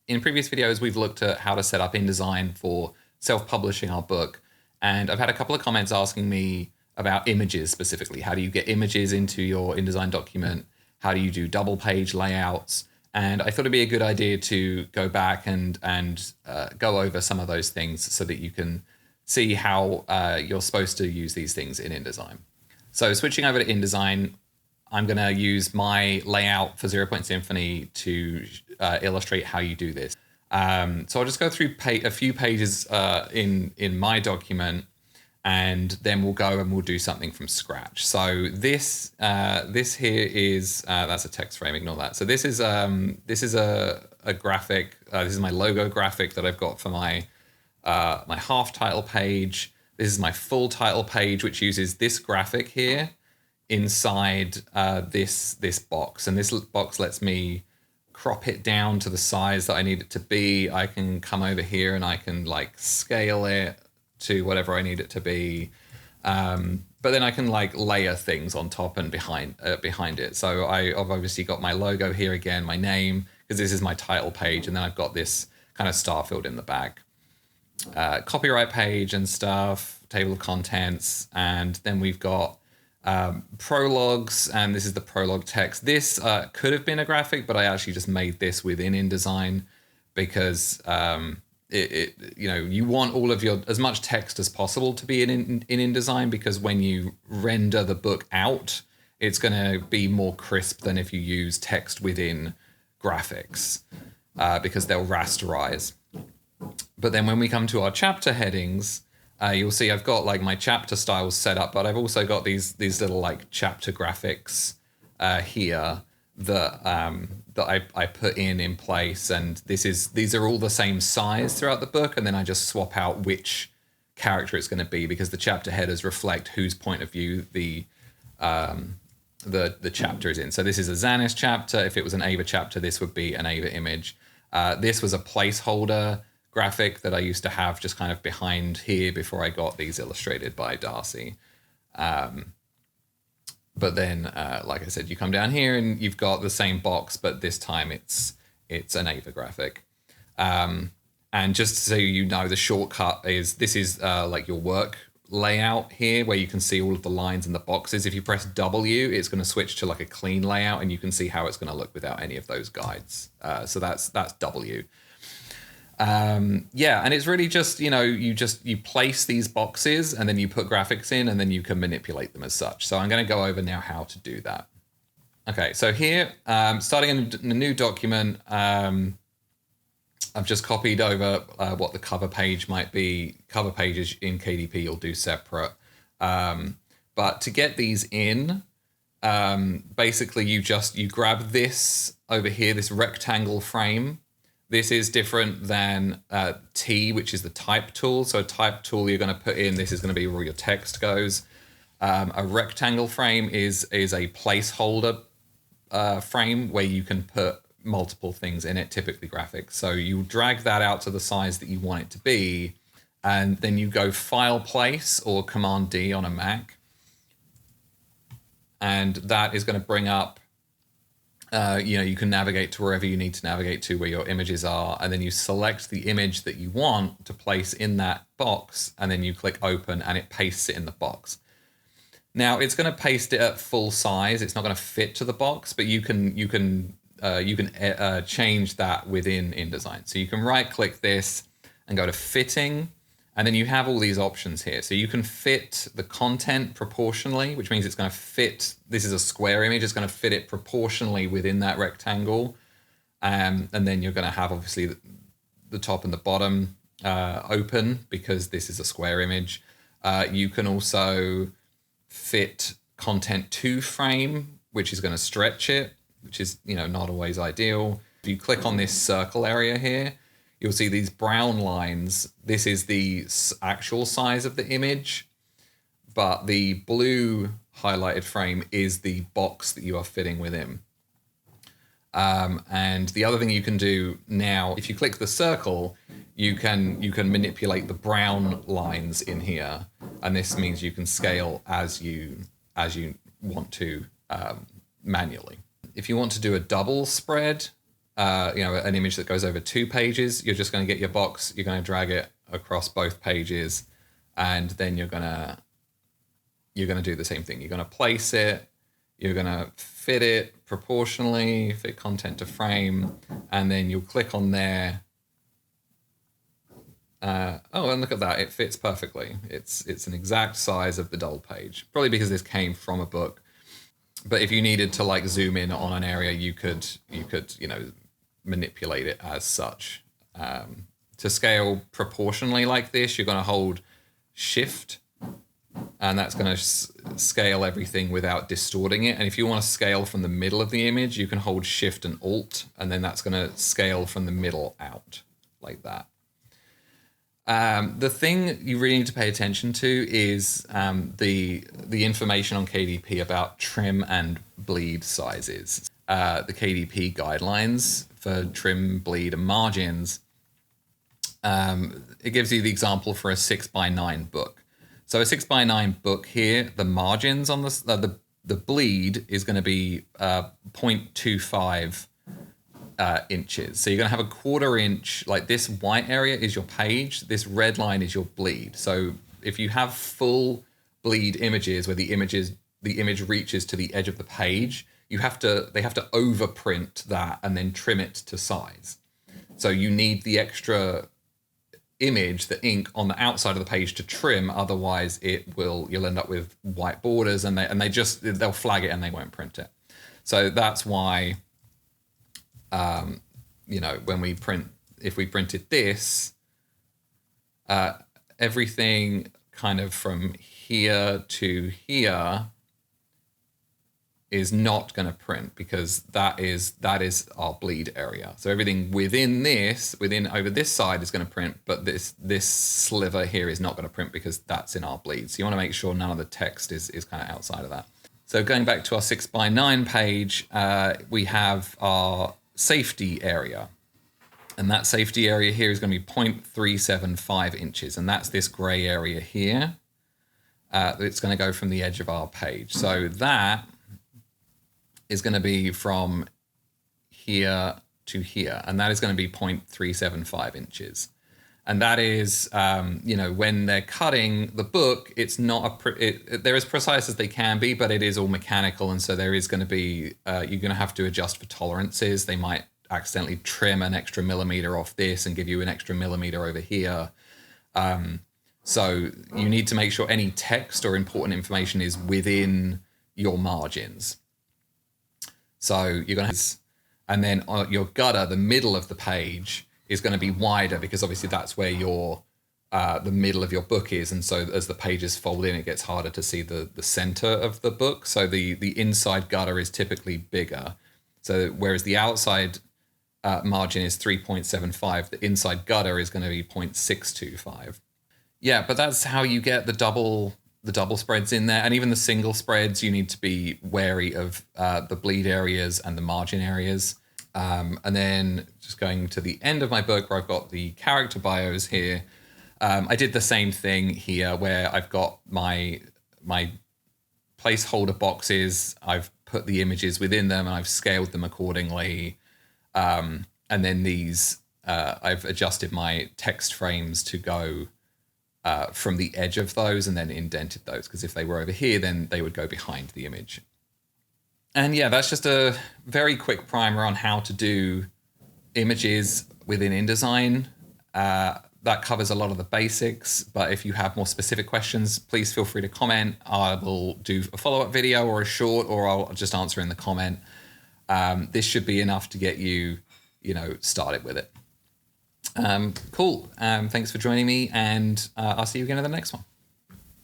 In previous videos, we've looked at how to set up InDesign for self-publishing our book. And I've had a couple of comments asking me about images specifically. How do you get images into your InDesign document? How do you do double page layouts? And I thought it'd be a good idea to go back and go over some of those things so that you can see how you're supposed to use these things in InDesign. So switching over to InDesign, I'm going to use my layout for 0 Point Symphony to illustrate how you do this. So I'll just go through a few pages in my document, and then we'll go and we'll do something from scratch. So this here is that's a text frame. Ignore that. So this is a graphic. This is my logo graphic that I've got for my my half title page. This is my full title page, which uses this graphic here inside this box, and this box lets me crop it down to the size that I need it to be. I can come over here and I can like scale it to whatever I need it to be, but then I can like layer things on top and behind it. So I've obviously got my logo here again, my name, because this is my title page, and then I've got this kind of star filled in the back, copyright page and stuff, table of contents, and then we've got prologues, and this is the prologue text. This could have been a graphic, but I actually just made this within InDesign because you want all of your as much text as possible to be in InDesign, because when you render the book out, it's going to be more crisp than if you use text within graphics, because they'll rasterize. But then when we come to our chapter headings, you'll see I've got like my chapter styles set up, but I've also got these little like chapter graphics here that I put in place, and these are all the same size throughout the book, and then I just swap out which character it's going to be, because the chapter headers reflect whose point of view the chapter is in. So this is a Xanis chapter. If it was an Ava chapter, this would be an Ava image. This was a placeholder graphic that I used to have just kind of behind here before I got these illustrated by Darcy. But then, like I said, you come down here and you've got the same box, but this time it's an Ava graphic. And just so you know, the shortcut is like your work layout here, where you can see all of the lines and the boxes. If you press W, it's going to switch to like a clean layout, and you can see how it's going to look without any of those guides. So that's W. And it's really just, you place these boxes and then you put graphics in, and then you can manipulate them as such. So I'm going to go over now how to do that. Okay, so here, starting in a new document, I've just copied over what the cover page might be. Cover pages in KDP you'll do separate. But to get these in, basically you grab this over here, this rectangle frame. This is different than T, which is the type tool. So a type tool you're going to put in, this is going to be where your text goes. A rectangle frame is a placeholder frame where you can put multiple things in it, typically graphics. So you drag that out to the size that you want it to be, and then you go File Place or Command D on a Mac. And that is going to bring up you can navigate to wherever you need to navigate to, where your images are, and then you select the image that you want to place in that box, and then you click open and it pastes it in the box. Now it's going to paste it at full size. It's not going to fit to the box, but you can change that within InDesign. So you can right click this and go to fitting, and then you have all these options here. So you can fit the content proportionally, which means it's going to fit, this is a square image, it's going to fit it proportionally within that rectangle. And then you're going to have obviously the top and the bottom open, because this is a square image. You can also fit content to frame, which is going to stretch it, which is not always ideal. If you click on this circle area here, you'll see these brown lines. This is the actual size of the image, but the blue highlighted frame is the box that you are fitting within. And the other thing you can do now, if you click the circle, you can manipulate the brown lines in here, and this means you can scale as you want to manually. If you want to do a double spread, an image that goes over 2 pages, you're just going to get your box, you're going to drag it across both pages, and then you're going to do the same thing. You're going to place it, you're going to fit it proportionally, fit content to frame, and then you'll click on there. Oh, and look at that, it fits perfectly. It's an exact size of the dull page, probably because this came from a book. But if you needed to like zoom in on an area, you could manipulate it as such. To scale proportionally like this, you're going to hold Shift, and that's going to scale everything without distorting it. And if you want to scale from the middle of the image, you can hold Shift and Alt, and then that's going to scale from the middle out like that. The thing you really need to pay attention to is the information on KDP about trim and bleed sizes. The KDP guidelines for trim, bleed, and margins. It gives you the example for a 6x9 book. So a 6x9 book here, the margins on the bleed is going to be 0.25 inches. So you're going to have a 1/4 inch, like this white area is your page, this red line is your bleed. So if you have full bleed images where the image reaches to the edge of the page, they have to overprint that and then trim it to size. So you need the extra image, the ink on the outside of the page to trim, otherwise you'll end up with white borders, and they'll flag it and they won't print it. So that's why if we printed this, everything kind of from here to here is not going to print, because that is our bleed area. So everything over this side is going to print, but this sliver here is not going to print because that's in our bleed. So you want to make sure none of the text is kind of outside of that. So going back to our 6x9 page, we have our safety area. And that safety area here is going to be 0.375 inches. And that's this gray area here. It's going to go from the edge of our page. So that is going to be from here to here. And that is going to be 0.375 inches. And that is, when they're cutting the book, it's not they're as precise as they can be, but it is all mechanical. And so there is going to be, you're going to have to adjust for tolerances. They might accidentally trim an extra millimeter off this and give you an extra millimeter over here. So you need to make sure any text or important information is within your margins. So you're going to, and then your gutter, the middle of the page, is going to be wider, because obviously that's where the middle of your book is. And so as the pages fold in, it gets harder to see the center of the book. So the inside gutter is typically bigger. So whereas the outside margin is 3.75, the inside gutter is going to be 0.625. Yeah, but that's how you get the double spreads in there. And even the single spreads, you need to be wary of the bleed areas and the margin areas. And then just going to the end of my book where I've got the character bios here, I did the same thing here where I've got my placeholder boxes, I've put the images within them, and I've scaled them accordingly. And then these, I've adjusted my text frames to go from the edge of those, and then indented those, because if they were over here, then they would go behind the image. And yeah, that's just a very quick primer on how to do images within InDesign. That covers a lot of the basics, but if you have more specific questions, please feel free to comment. I will do a follow-up video or a short, or I'll just answer in the comment. This should be enough to get you, started with it. Cool. Thanks for joining me, and I'll see you again in the next one.